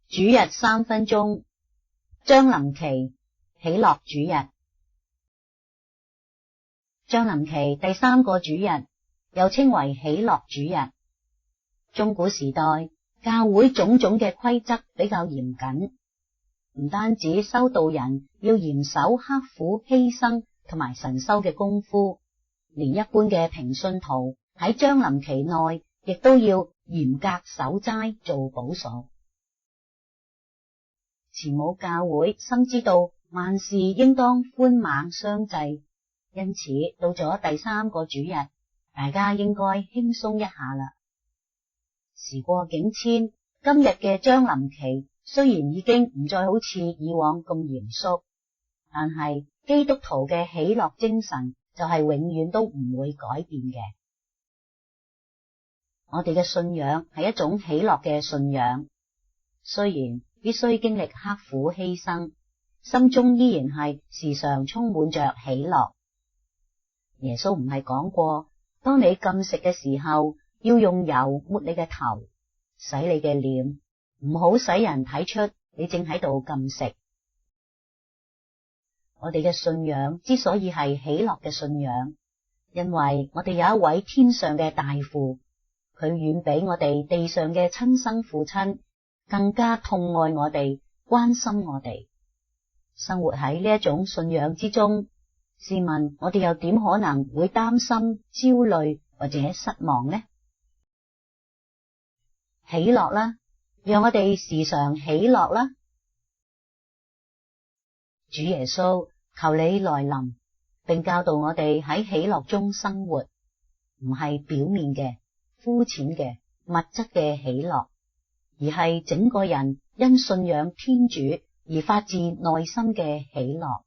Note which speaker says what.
Speaker 1: 主日3分鐘，將臨期喜樂主日。將臨期第3個主日，又稱為喜樂主日。中古時代，教會種種嘅規則比較嚴謹，唔單止修道人要嚴守刻苦犧牲同埋神修嘅功夫，連一般嘅平信徒喺將臨期內，亦都要嚴格守齋做補贖。前母教會深知道萬事應當寬猛相濟，因此到咗第3個主日，大家應該輕鬆一下啦。時過境遷，今日嘅將臨期雖然已經唔再好似以往咁嚴肅，但係基督徒嘅喜樂精神就係永遠都唔會改變嘅。我哋嘅信仰係一種喜樂嘅信仰，雖然必須經歷刻苦犧牲，心中依然係時常充滿着喜樂。耶穌唔係講過，當你禁食嘅時候，要用油抹你嘅頭，洗你嘅臉，唔好使人睇出你正喺度禁食。我哋嘅信仰之所以係喜樂嘅信仰，因為我哋有一位天上嘅大父，佢遠比我哋地上嘅親生父親更加痛愛我哋，關心我哋。生活喺呢一種信仰之中，試問我哋又點可能會擔心、焦慮或者失望呢？喜樂啦，讓我哋時常喜樂啦。主耶穌，求你來臨，並教導我哋喺喜樂中生活，唔係表面嘅、膚淺嘅、物質嘅喜樂，而係整個人因信仰天主而發自內心嘅喜樂。